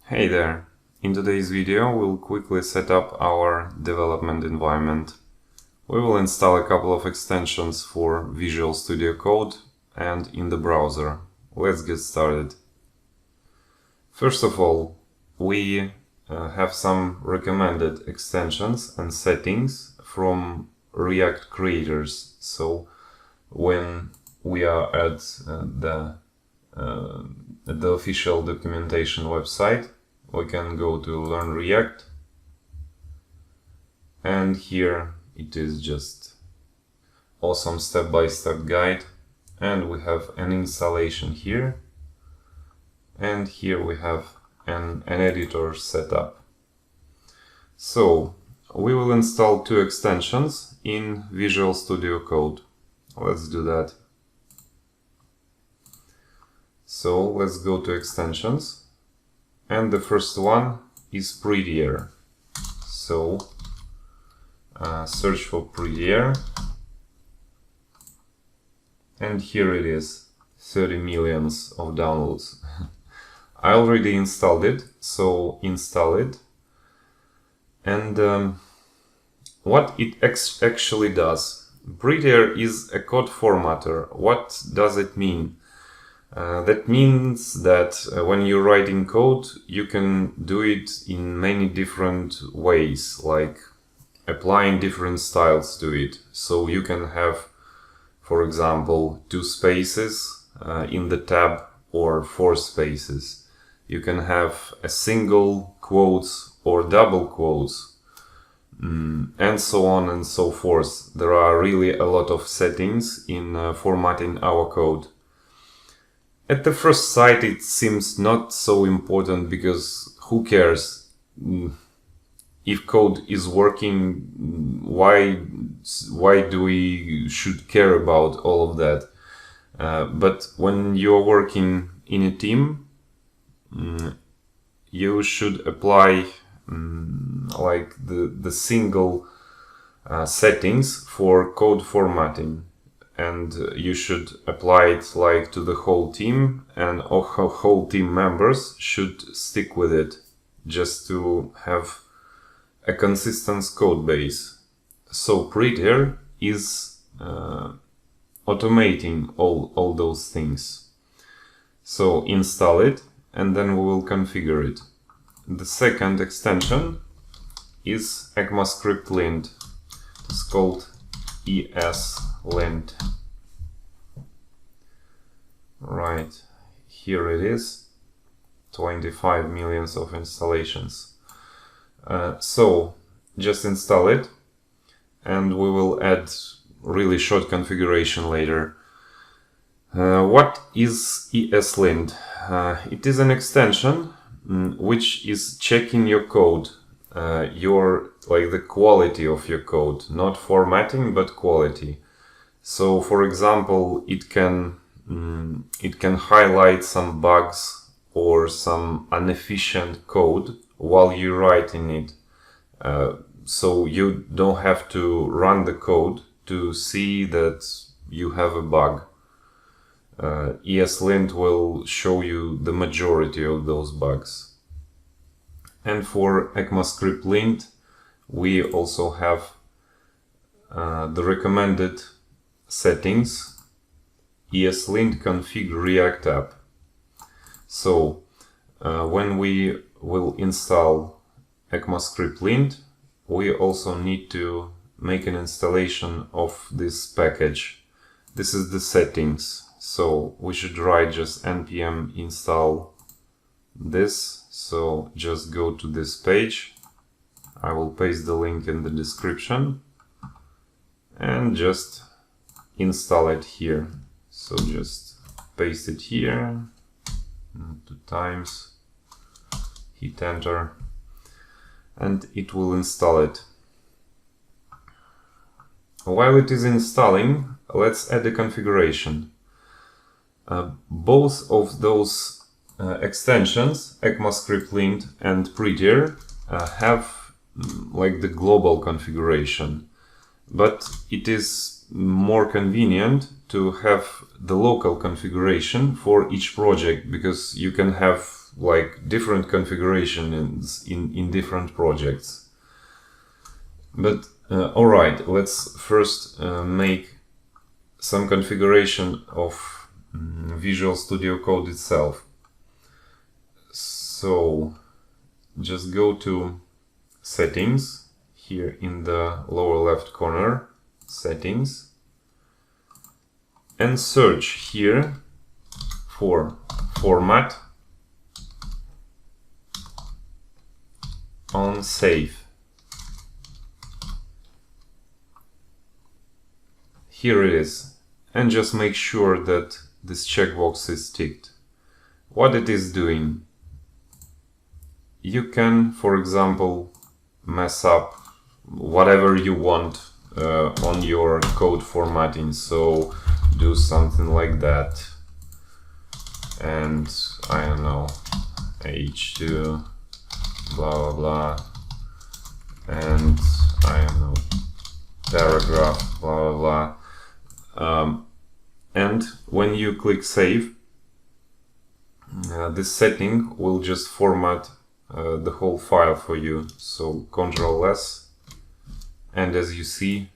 Hey there! In today's video we'll quickly set up our development environment. We will install a couple of extensions for Visual Studio Code and in the browser. Let's get started. First of all, we have some recommended extensions and settings from React creators. So when we are at the official documentation website, we can go to Learn React, and here it is just awesome step-by-step guide, and we have an installation here, and here we have an editor set up. So we will install two extensions in Visual Studio Code. Let's do that. So let's go to extensions, and the first one is Prettier. So search for Prettier, and here it is, 30 millions of downloads. I already installed it, so install it. And what it actually does. Prettier is a code formatter. What does it mean? That means that when you're writing code, you can do it in many different ways, like applying different styles to it. So you can have, for example, 2 spaces in the tab or 4 spaces. You can have a single quotes or double quotes, and so on and so forth. There are really a lot of settings in formatting our code. At the first sight, it seems not so important, because who cares? If code is working, why do we should care about all of that? But when you're working in a team, you should apply like the single settings for code formatting. And you should apply it like to the whole team, and whole team members should stick with it, just to have a consistent code base. So Prettier is automating all those things. So install it, and then we will configure it. The second extension is ECMAScript.lint. It's called ESLint. Right, here it is, 25 millions of installations. So just install it, and we will add really short configuration later. What is ESLint? It is an extension which is checking your code, the quality of your code, not formatting but quality. So for example, it can highlight some bugs or some inefficient code while you're writing it. So you don't have to run the code to see that you have a bug. ESLint will show you the majority of those bugs. And for ECMAScript.lint, we also have the recommended settings, ESLint config React app. So when we will install ECMAScript.lint, we also need to make an installation of this package. This is the settings. So we should write just npm install this. So just go to this page. I will paste the link in the description and just install it here. So just paste it here 2 times, hit enter, and it will install it. While it is installing, let's add a configuration. Both of those extensions, ECMAScript.lint and Prettier, have like the global configuration, but it is more convenient to have the local configuration for each project, because you can have like different configurations in different projects. But alright, let's first make some configuration of Visual Studio Code itself. So just go to Settings, here in the lower left corner, Settings, and search here for Format on Save. Here it is, and just make sure that this checkbox is ticked. What it is doing, you can, for example, mess up whatever you want on your code formatting. So do something like that, and I don't know, H2 blah blah blah, and I don't know, paragraph blah blah blah, and when you click save, this setting will just format the whole file for you. So Ctrl S, and as you see,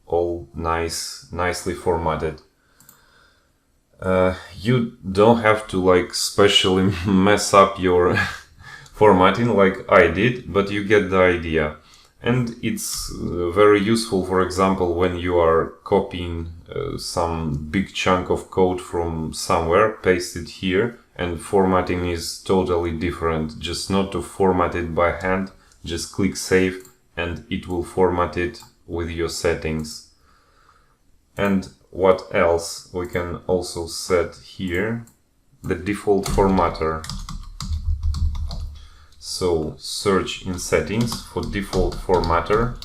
all nicely formatted. You don't have to like specially mess up your formatting like I did, but you get the idea. And it's very useful, for example, when you are copying some big chunk of code from somewhere, paste it here, and formatting is totally different. Just not to format it by hand, just click save and it will format it with your settings. And what else? We can also set here the default formatter. So search in settings for default formatter,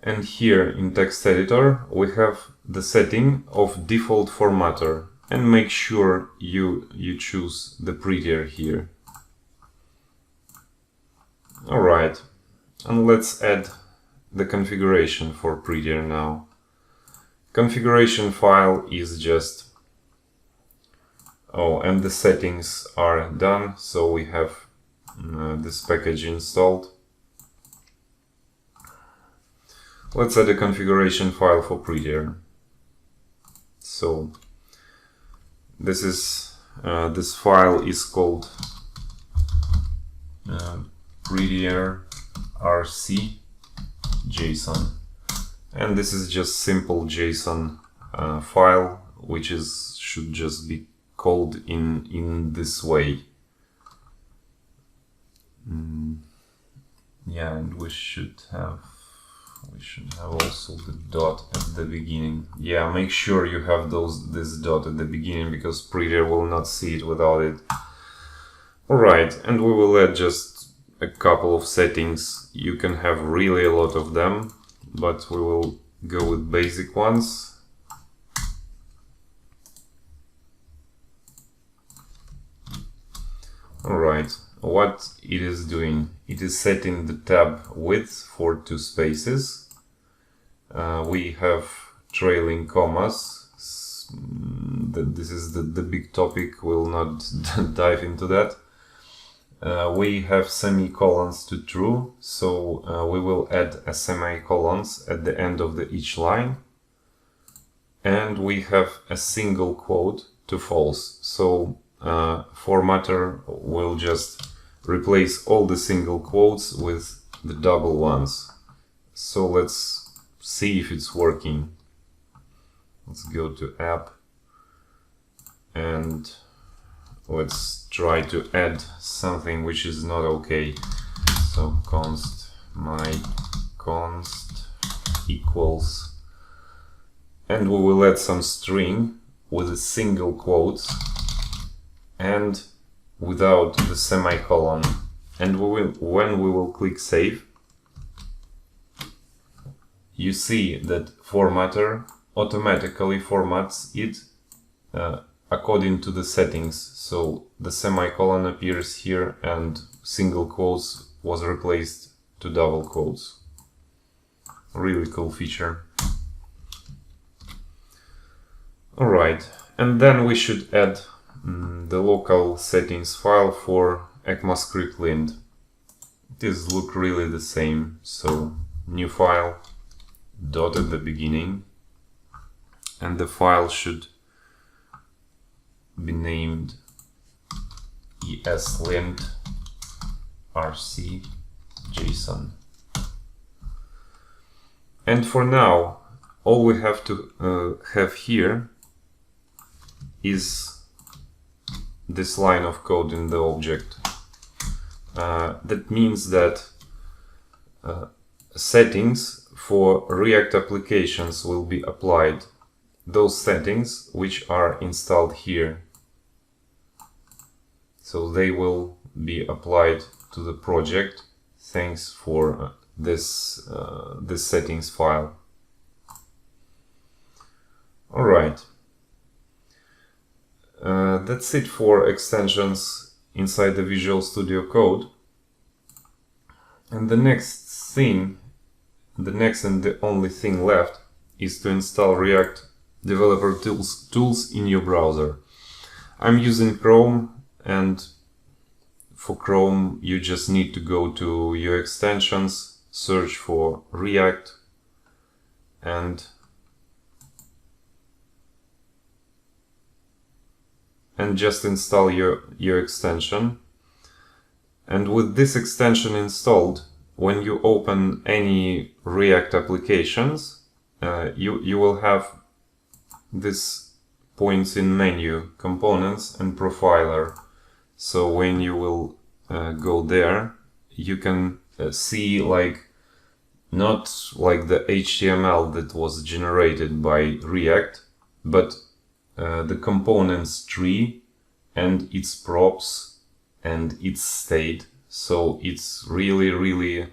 and here in text editor we have the setting of default formatter, and make sure you choose the Prettier here. Alright, and let's add the configuration for Prettier now. Configuration file is just and the settings are done, so we have this package installed. Let's add a configuration file for Prettier. So this is this file is called prettierrc.json, and this is just simple JSON file, which should just be called in this way. Yeah, and we should have also the dot at the beginning. Yeah, make sure you have this dot at the beginning, because Prettier will not see it without it. Alright, and we will add just a couple of settings. You can have really a lot of them, but we will go with basic ones. Alright, what it is doing, it is setting the tab width for 2 spaces. We have trailing commas. This is the big topic, we'll not dive into that. We have semicolons to true, so we will add a semicolons at the end of each line. And we have a single quote to false, so formatter will just replace all the single quotes with the double ones. So let's see if it's working. Let's go to app and let's try to add something which is not okay. So const my const equals, and we will add some string with a single quotes and without the semicolon, and when we will click save, you see that formatter automatically formats it according to the settings. So the semicolon appears here and single quotes was replaced to double quotes. Really cool feature. Alright, and then we should add the local settings file for ECMAScript lint. These look really the same, so new file, dot at the beginning, and the file should be named ESLint rc.json. And for now, all we have to have here is this line of code in the object. That means that settings for React applications will be applied. Those settings which are installed here. So they will be applied to the project thanks for this settings file. Alright. That's it for extensions inside the Visual Studio Code. And the next and the only thing left is to install React developer tools in your browser. I'm using Chrome, and for Chrome you just need to go to your extensions, search for React, and just install your extension. And with this extension installed, when you open any React applications, you will have this points in menu, components and profiler. So when you will go there, you can see not like the HTML that was generated by React, but the components tree and its props and its state. So it's really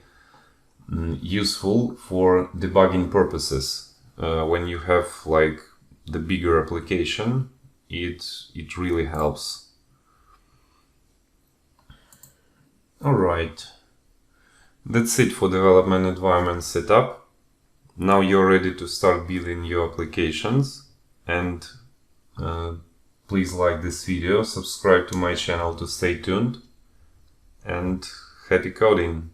useful for debugging purposes. When you have like the bigger application, it really helps. Alright, that's it for development environment setup. Now you're ready to start building your applications, and please like this video, subscribe to my channel to stay tuned, and happy coding!